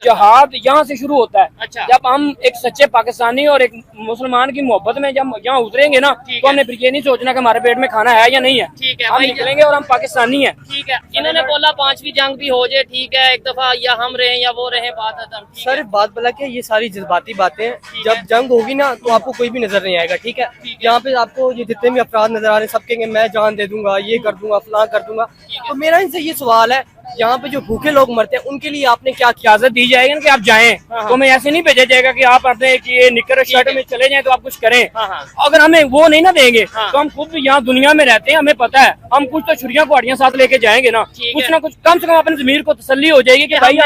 जहाद यहाँ से शुरू होता है। अच्छा। जब हम एक सच्चे पाकिस्तानी और एक मुसलमान की मोहब्बत में जब यहाँ उतरेंगे ना, तो हमने फिर ये नहीं सोचना कि हमारे पेट में खाना है या नहीं है। ठीक है, हम निकलेंगे और हम पाकिस्तानी हैं। ठीक है, इन्होंने बोला 5वीं जंग भी हो जाए, ठीक है, एक दफा या हम रहे या वो रहे, बात सर बात बोला कि ये सारी जज्बाती बातें हैं। जब जंग होगी ना तो आपको कोई भी नजर नहीं आएगा। ठीक है, यहाँ पे आपको ये जितने भी अफराद नजर आ रहे हैं सब कहेंगे मैं जान दे दूंगा, ये कर दूंगा, फलां कर दूंगा। तो मेरा इनसे ये सवाल है, यहाँ पे जो भूखे लोग मरते हैं उनके लिए आपने क्या इजाजत दी जाएगी ना कि आप जाएं, तो हमें ऐसे नहीं भेजा जाएगा कि आप अपने ये निकर शर्ट में चले जाएं तो आप कुछ करें। अगर हमें वो नहीं ना देंगे तो हम खुद यहाँ दुनिया में रहते हैं, हमें पता है, हम कुछ तो छुरियां कुहाड़ियां साथ लेके जाएंगे ना, कुछ ना कुछ कम से कम अपने ज़मीर को तसल्ली हो जाएगी कि भाई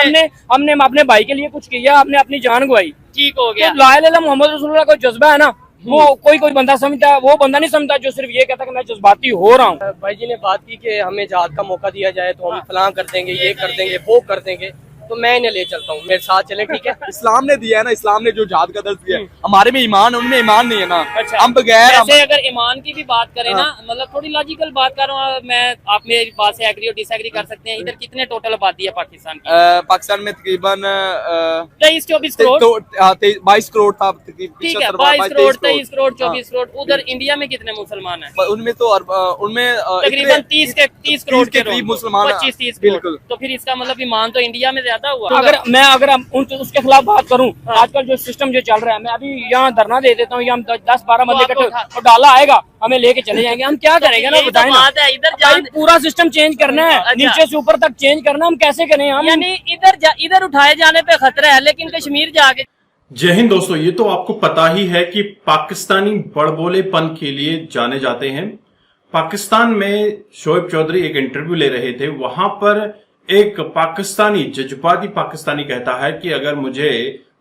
हमने अपने भाई के लिए कुछ किया, हमने अपनी जान गवाई। ठीक हो गया। ला इलाहा मोहम्मद रसूलुल्लाह का जज्बा है ना, वो कोई बंदा समझता है, वो बंदा नहीं समझता जो सिर्फ ये कहता कि मैं जज्बाती हो रहा हूँ। भाई जी ने बात की कि हमें जहाद का मौका दिया जाए तो हम फलां कर देंगे, ये कर देंगे, वो कर देंगे, तो मैं इन्हें ले चलता हूँ, मेरे साथ चले। ठीक है, इस्लाम ने दिया है ना, इस्लाम ने जो जहाद का दर्ज दिया है, हमारे में ईमान है, उनमें ईमान नहीं है ना। अच्छा, हम बगैर ऐसे अगर ईमान की भी बात करें ना, मतलब थोड़ी लॉजिकल बात कर रहा हूँ मैं, आप मेरी बात से एग्री और डिसएग्री कर सकते हैं। इधर कितने टोटल आबादी है पाकिस्तान की? पाकिस्तान में तकरीबन 23-24 करोड़। 22 करोड़ था। ठीक है, 22 करोड़, 23 करोड़, 24 करोड़। उधर इंडिया में कितने मुसलमान हैं? उनमें तो उनमें तकरीबन 30 करोड़ के करीब मुसलमान, 25-30 बिल्कुल। तो फिर इसका मतलब ईमान तो इंडिया में ज्यादा हुआ। अगर उसके खिलाफ बात करूं, आजकल जो सिस्टम जो चल रहा है, मैं अभी यहाँ धरना दे देता हूँ, हम 10-12 बंदे इकट्ठे और डाला आएगा, हमें लेके चले जाएंगे, हम क्या करेंगे ना, बताएं ना। इधर पूरा सिस्टम चेंज करना है, नीचे से ऊपर तक चेंज करना, हम कैसे करें? हम यानी इधर उठाए जाने पे खतरा है, लेकिन कश्मीर जाके। जय हिंद दोस्तों, ये तो आपको पता ही है कि पाकिस्तानी बड़बोलेपन के लिए जाने जाते हैं। पाकिस्तान में शोएब चौधरी एक इंटरव्यू ले रहे थे, वहां पर एक पाकिस्तानी जज्बाती पाकिस्तानी कहता है कि अगर मुझे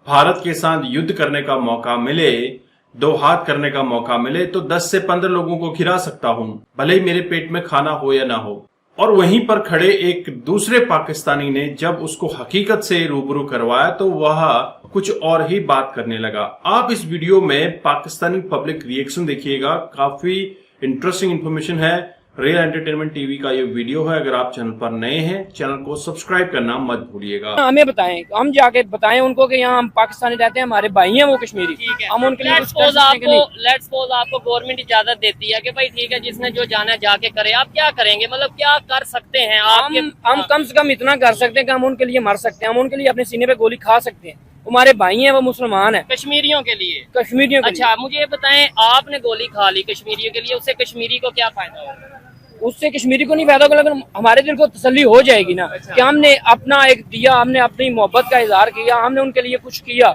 भारत के साथ युद्ध करने का मौका मिले, दो हाथ करने का मौका मिले, तो 10 से 15 लोगों को खिला सकता हूं, भले ही मेरे पेट में खाना हो या ना हो। और वहीं पर खड़े एक दूसरे पाकिस्तानी ने जब उसको हकीकत से रूबरू करवाया तो वह कुछ और ही बात करने लगा। आप इस वीडियो में पाकिस्तानी पब्लिक रिएक्शन देखिएगा, काफी इंटरेस्टिंग इंफॉर्मेशन है। रियल एंटरटेनमेंट टीवी का ये वीडियो है। अगर आप चैनल पर नए हैं, चैनल को सब्सक्राइब करना मत भूलिएगा। हमें बताएं, हम जाके बताएं उनको कि यहाँ हम पाकिस्तानी रहते हैं, हमारे भाई हैं वो कश्मीरी। ठीक है, हम उनके लिए लेट्स सपोज आपको गवर्नमेंट इजाजत देती है कि भाई ठीक है, जिसने जो जाना है जाके करे, आप क्या करेंगे? मतलब क्या कर सकते हैं आप? हम कम से कम इतना कर सकते हैं कि हम उनके लिए मर सकते हैं, हम उनके लिए अपने सीने पे गोली खा सकते हैं। हमारे भाई हैं, वो मुसलमान हैं। कश्मीरियों के लिए? कश्मीरियों के अच्छा, मुझे ये बताएं, आपने गोली खा ली कश्मीरियों के लिए, उससे कश्मीरी को क्या फायदा होगा? उससे कश्मीरी को नहीं फायदा होगा, लेकिन हमारे दिल को तसल्ली हो जाएगी ना। अच्छा। कि हमने अपना एक दिया, हमने अपनी मोहब्बत का इजहार किया, हमने उनके लिए कुछ किया।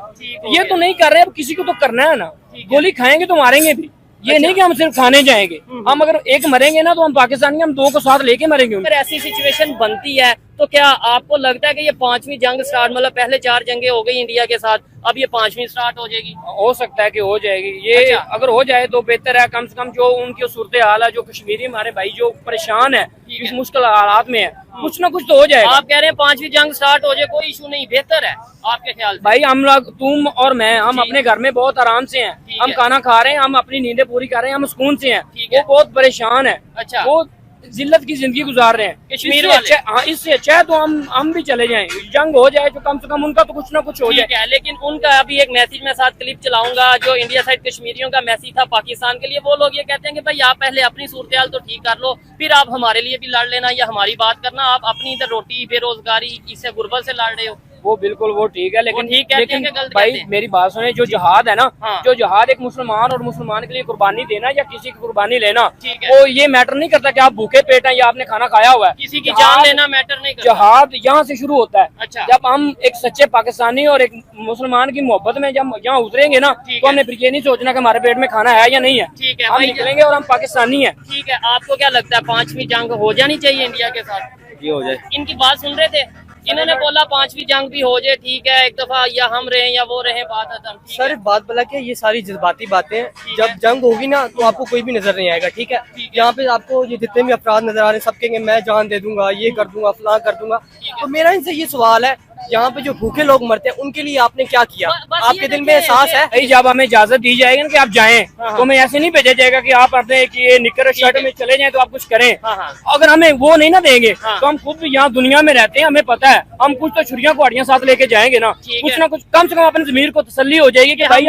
ये तो नहीं कर रहे, अब किसी को तो करना है ना। गोली खाएंगे तो मारेंगे भी, ये नहीं कि हम सिर्फ खाने जाएंगे। हम अगर एक मरेंगे ना तो हम पाकिस्तानी, हम 2 को साथ लेके मरेंगे। अगर ऐसी सिचुएशन बनती है तो क्या आपको लगता है कि ये 5वीं जंग स्टार्ट, मतलब पहले 4 जंगें हो गई इंडिया के साथ, अब ये 5वीं स्टार्ट हो जाएगी? हो सकता है कि हो जाएगी ये। अच्छा। अगर हो जाए तो बेहतर है, कम से कम जो उनकी सूरत हाल है, जो कश्मीरी हमारे भाई जो परेशान है, इस मुश्किल हालात में है, कुछ ना कुछ तो हो जाएगा। आप कह रहे हैं 5वीं जंग स्टार्ट हो जाए, कोई इशू नहीं, बेहतर है आपके ख्याल से? भाई हम लोग, तुम और मैं, हम अपने घर में बहुत आराम से हैं, हम खाना खा रहे हैं, हम अपनी नींदें पूरी कर रहे हैं, हम सुकून से हैं। वो बहुत परेशान है। अच्छा, वो जिल्लत की जिंदगी गुजार रहे हैं कश्मीर वाले। हाँ, इससे अच्छा है तो हम भी चले जाएं, जंग हो जाए तो कम से कम उनका तो कुछ ना कुछ हो जाए। ठीक है, लेकिन उनका अभी एक मैसेज मैं साथ क्लिप चलाऊंगा, जो इंडिया साइड कश्मीरियों का मैसेज था पाकिस्तान के लिए। वो लोग ये कहते हैं कि भाई आप पहले अपनी सूरत हाल तो ठीक कर लो, फिर आप हमारे लिए भी लड़ लेना या हमारी बात करना। आप अपनी इधर रोटी, बेरोजगारी, इससे गुर्बत से लड़ रहे हो। वो बिल्कुल वो ठीक है, लेकिन गलत भाई मेरी बात सुने, जो जहाद है ना, हाँ। जो जहाद एक मुसलमान और मुसलमान के लिए कुर्बानी देना या किसी की कुर्बानी लेना, ठीक है। वो ये मैटर नहीं करता कि आप भूखे पेट हैं या आपने खाना खाया हुआ है। किसी की जान लेना मैटर नहीं करता। जहाद यहाँ से शुरू होता है। अच्छा। जब हम एक सच्चे पाकिस्तानी और एक मुसलमान की मोहब्बत में जब यहाँ उतरेंगे ना, तो हमने फिर ये नहीं सोचना कि हमारे पेट में खाना है या नहीं है। ठीक है, हम निकलेंगे और हम पाकिस्तानी हैं। ठीक है, आपको क्या लगता है 5वीं जंग हो जानी चाहिए इंडिया के साथ? ये हो जाए। इनकी बात सुन रहे थे, इन्होंने बोला 5वीं जंग भी हो जाए, ठीक है, एक दफा या हम रहे या वो रहे, बात खत्म। सर बात बोला कि ये सारी जज्बाती बातें हैं। जब जंग होगी ना तो आपको कोई भी नजर नहीं आएगा। ठीक है, यहाँ पे आपको ये जितने भी अफराद नजर आ रहे हैं सब कहेंगे मैं जान दे दूंगा, ये कर दूंगा, फलां कर दूंगा। तो मेरा इनसे ये सवाल है, यहाँ पे जो भूखे लोग मरते हैं उनके लिए आपने क्या किया? बस आपके ये दिल में देखिए, एहसास है? भाई जब हमें इजाजत दी जाएगी ना कि आप जाएं, तो हमें ऐसे नहीं भेजा जाएगा कि आप अपने ये निकर शर्ट में चले जाएं तो आप कुछ करें। अगर हमें वो नहीं ना देंगे तो हम खुद भी यहाँ दुनिया में रहते हैं, हमें पता है हम कुछ तो छुरियां कुहाड़ियां साथ लेके जाएंगे ना, कुछ ना कुछ कम से कम अपने जमीर को तसल्ली हो जाएगी कि भाई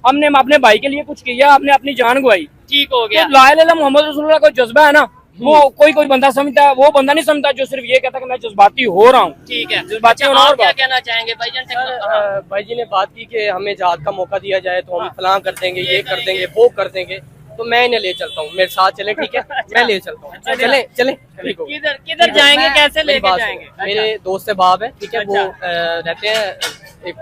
हमने अपने भाई के लिए कुछ किया, हमने अपनी जान गवाई। ठीक हो गया। ला इलाहा इल्लल्लाह मुहम्मद रसूलुल्लाह का जज्बा है ना, वो कोई बंदा समझता है, वो बंदा नहीं समझता जो सिर्फ ये कहता कि मैं जज्बाती हो रहा हूँ। ठीक है, जज्बाती होना आप और क्या बात। कहना चाहेंगे भाईजान? भाई जी ने बात की कि हमें जहाद का मौका दिया जाए तो हम फलां कर देंगे, ये कर देंगे, वो कर देंगे, तो मैं इन्हें ले चलता हूँ, मेरे साथ चले, ठीक है? मैं ले चलता हूँ, चले चले, ठीक हो गया। किधर किधर जाएंगे, कैसे मेरी लेके बात जाएंगे? सुनो, मेरे दोस्त है बाब है, ठीक है? वो रहते हैं एक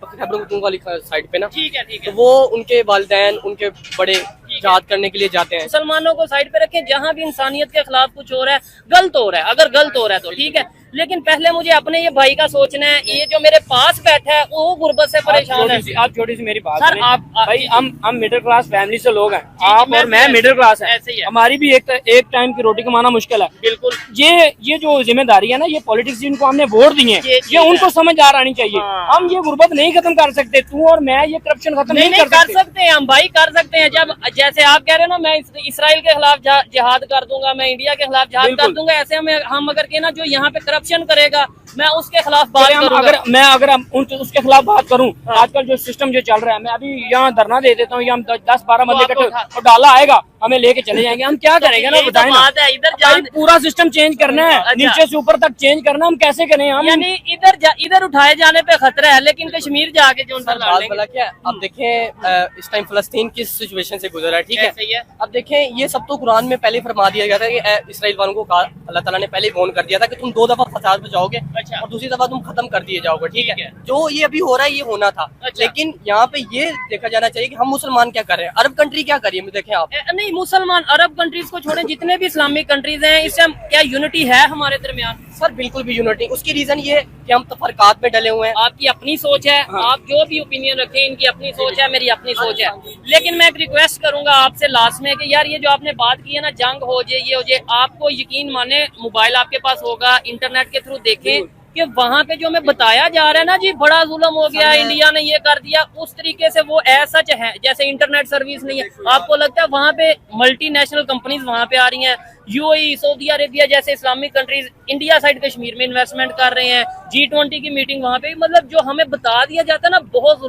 खैबर वाली साइड पे ना, ठीक है, ठीक तो है। वो उनके वालिदैन उनके बड़े जहाद करने के लिए जाते हैं। मुसलमानों को साइड पे रखें, जहाँ भी इंसानियत के खिलाफ कुछ हो रहा है, गलत हो रहा है, अगर गलत हो रहा है तो ठीक है, लेकिन पहले मुझे अपने ये भाई का सोचना है। ये जो मेरे पास बैठा है वो गुर्बत से परेशान है। आप छोटी सी मेरी बात सर, सुनिए। आप भाई हम मिडिल क्लास फैमिली से लोग हैं, जी, आप मैं और भी मैं ऐसे- मिडिल क्लास है, ऐसे ही है। हमारी भी एक टाइम की रोटी कमाना मुश्किल है। बिल्कुल। ये जो जिम्मेदारी है ना, ये पॉलिटिक्स जिनको हमने वोट दिए ये उनको समझ आ आनी चाहिए। हाँ। हम ये गुर्बत नहीं खत्म कर सकते, तू और मैं ये करप्शन खत्म नहीं नहीं कर सकते हैं हम भाई, कर सकते हैं। जब जैसे आप कह रहे हो ना, मैं इसराइल के खिलाफ जिहाद कर दूंगा, मैं इंडिया के खिलाफ जिहाद कर बिल्कुल। दूंगा, ऐसे हम अगर कहना जो यहाँ पे करप्शन करेगा मैं उसके खिलाफ बात करूंगा। अगर उसके खिलाफ बात करूं, आजकल जो सिस्टम जो चल रहा है, मैं अभी यहाँ धरना दे देता हूँ, या हम 10-12 बंदे आपको इकट्ठे और डाला आएगा, हमें लेके चले जाएंगे, हम क्या करेंगे ना, यही तो बताएं ना। बात है, इधर भाई पूरा सिस्टम चेंज करना है, अच्छा। नीचे से ऊपर तक चेंज करना, हम कैसे करें? हम यानी इधर उठाए जाने पे खतरा है, लेकिन कश्मीर जाके जो उनका सर लड़ बात लेंगे। भला क्या है? अब देखें इस टाइम फलस्तीन किस सिचुएशन से गुजरा है, ठीक है? सही है। अब देखें ये सब तो कुरान में पहले फरमा दिया गया था कि इसराइल वालों को अल्लाह ताला ने पहले वार्न कर दिया था कि तुम 2 दफा फसाद में जाओगे अच्छा। और दूसरी दफा तुम खत्म कर दिए जाओगे, ठीक ठीक है? है। जो ये अभी हो रहा है ये होना था, अच्छा। लेकिन यहाँ पे ये देखा जाना चाहिए कि हम मुसलमान क्या कर रहे हैं, अरब कंट्री क्या कर रही है। देखें आप, नहीं, मुसलमान अरब कंट्रीज को छोड़ें, जितने भी इस्लामिक कंट्रीज हैं, इससे हम क्या यूनिटी है हमारे दरमियान? सर बिल्कुल भी यूनिटी, उसकी रीजन ये है कि हम तफरकात में डले हुए हैं। आपकी अपनी सोच है, आप जो भी ओपिनियन रखें, इनकी अपनी सोच है, मेरी अपनी सोच है, लेकिन मैं एक रिक्वेस्ट करूंगा आपसे लास्ट में कि यार ये जो आपने बात की है ना, जंग हो जाए, ये हो जाए, आपको यकीन माने मोबाइल आपके पास होगा, इंटरनेट के थ्रू देखें कि वहाँ पे जो हमें बताया जा रहा है ना जी, बड़ा जुल्म हो गया, इंडिया ने ये कर दिया, उस तरीके से वो ऐसा है जैसे इंटरनेट सर्विस नहीं है। आपको लगता है वहाँ पे मल्टीनेशनल कंपनीज वहाँ पे आ रही हैं, यूएई, सऊदी अरेबिया जैसे Islamic countries India side Kashmir में इन्वेस्टमेंट कर रहे हैं, G20 की मीटिंग वहाँ पे, मतलब जो हमें बता दिया जाता है ना, बहुत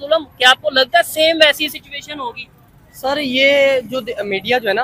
जुल्म। क्या आपको लगता है सेम वैसी सिचुएशन होगी? सर ये जो मीडिया जो है ना,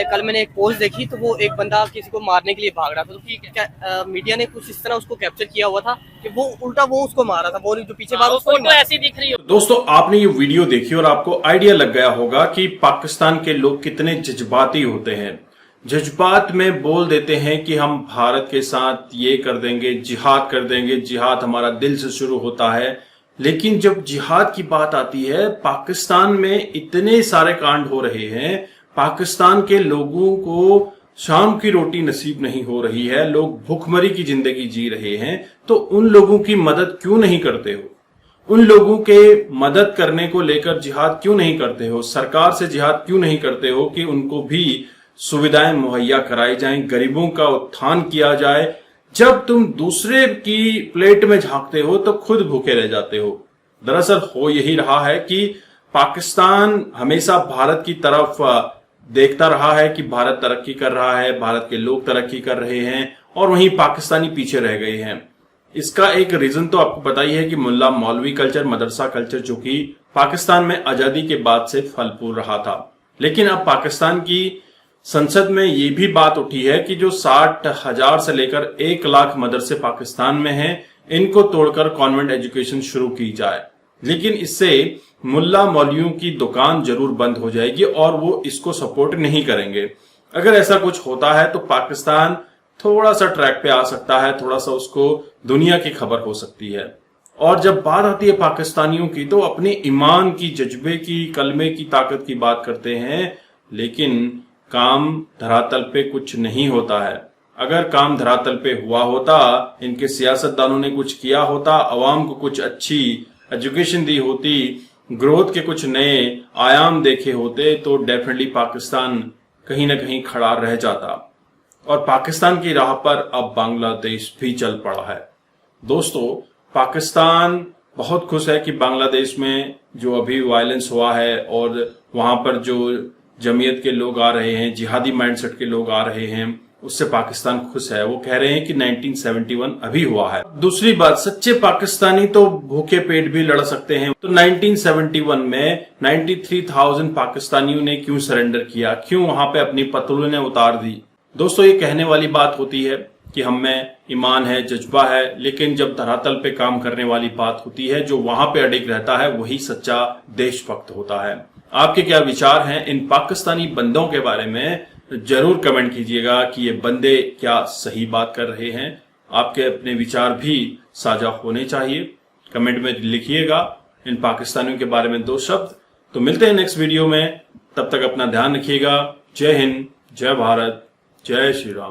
कल मैंने एक पोस्ट देखी तो वो एक बंदा किसी को मारने के लिए भाग रहा था, तो ठीक है मीडिया ने कुछ इस तरह उसको कैप्चर किया हुआ था कि वो उल्टा वो उसको मारा था, वो जो पीछे बात उसको फोटो ऐसी दिख रही हो। दोस्तों, आपने ये वीडियो देखी और आपको आइडिया लग गया होगा कि पाकिस्तान के लोग कितने जज्बाती होते हैं। जज्बात में बोल देते हैं कि हम भारत के साथ ये कर देंगे, जिहाद कर देंगे, जिहाद हमारा दिल से शुरू होता है। लेकिन जब जिहाद की बात आती है, पाकिस्तान में इतने सारे कांड हो रहे हैं, पाकिस्तान के लोगों को शाम की रोटी नसीब नहीं हो रही है, लोग भूखमरी की जिंदगी जी रहे हैं, तो उन लोगों की मदद क्यों नहीं करते हो? उन लोगों के मदद करने को लेकर जिहाद क्यों नहीं करते हो? सरकार से जिहाद क्यों नहीं करते हो कि उनको भी सुविधाएं मुहैया कराई जाएं, गरीबों का उत्थान किया जाए? जब तुम दूसरे की प्लेट में झांकते हो तो खुद भूखे रह जाते हो। दरअसल हो यही रहा है कि पाकिस्तान हमेशा भारत की तरफ देखता रहा है कि भारत तरक्की कर रहा है, भारत के लोग तरक्की कर रहे हैं, और वहीं पाकिस्तानी पीछे रह गए हैं। इसका एक रीजन तो आपको पता ही है कि मुल्ला मौलवी कल्चर, मदरसा कल्चर, जो कि पाकिस्तान में आजादी के बाद से फल फूल रहा था। लेकिन अब पाकिस्तान की संसद में ये भी बात उठी है कि जो 60,000 से लेकर 1 लाख मदरसे पाकिस्तान में हैं, इनको तोड़कर कॉन्वेंट एजुकेशन शुरू की जाए। लेकिन इससे मुल्ला मौलवियों की दुकान जरूर बंद हो जाएगी और वो इसको सपोर्ट नहीं करेंगे। अगर ऐसा कुछ होता है तो पाकिस्तान थोड़ा सा ट्रैक पे आ सकता है, थोड़ा सा उसको दुनिया की खबर हो सकती है। और जब बात आती है पाकिस्तानियों की, तो अपने ईमान की, जज्बे की, कलमे की ताकत की बात करते हैं, लेकिन काम धरातल पे कुछ नहीं होता है। अगर काम धरातल पे हुआ होता, इनके सियासतदानों ने कुछ किया होता, अवाम को कुछ अच्छी एजुकेशन दी होती, ग्रोथ के कुछ नए आयाम देखे होते, तो डेफिनेटली पाकिस्तान कहीं ना कहीं खड़ा रह जाता। और पाकिस्तान की राह पर अब बांग्लादेश भी चल पड़ा है। दोस्तों, पाकिस्तान बहुत खुश है कि बांग्लादेश में जो अभी वायलेंस हुआ है और वहां पर जो जमीयत के लोग आ रहे हैं, जिहादी माइंडसेट के लोग आ रहे हैं, उससे पाकिस्तान खुश है। वो कह रहे हैं कि 1971 अभी हुआ है। दूसरी बात, सच्चे पाकिस्तानी तो भूखे पेट भी लड़ सकते हैं। तो 1971 में 93,000 पाकिस्तानियों ने क्यों सरेंडर किया, क्यों वहां पे अपनी पतलूनें उतार दी? दोस्तों, ये कहने वाली बात होती है कि हम में ईमान है, जज्बा है, लेकिन जब धरातल पे काम करने वाली बात होती है, जो वहां पे अडिग रहता है वही सच्चा देशभक्त होता है। आपके क्या विचार हैं इन पाकिस्तानी बंदों के बारे में? जरूर कमेंट कीजिएगा कि ये बंदे क्या सही बात कर रहे हैं। आपके अपने विचार भी साझा होने चाहिए। कमेंट में लिखिएगा इन पाकिस्तानियों के बारे में 2 शब्द। तो मिलते हैं नेक्स्ट वीडियो में, तब तक अपना ध्यान रखिएगा। जय हिंद, जय भारत, जय श्री राम।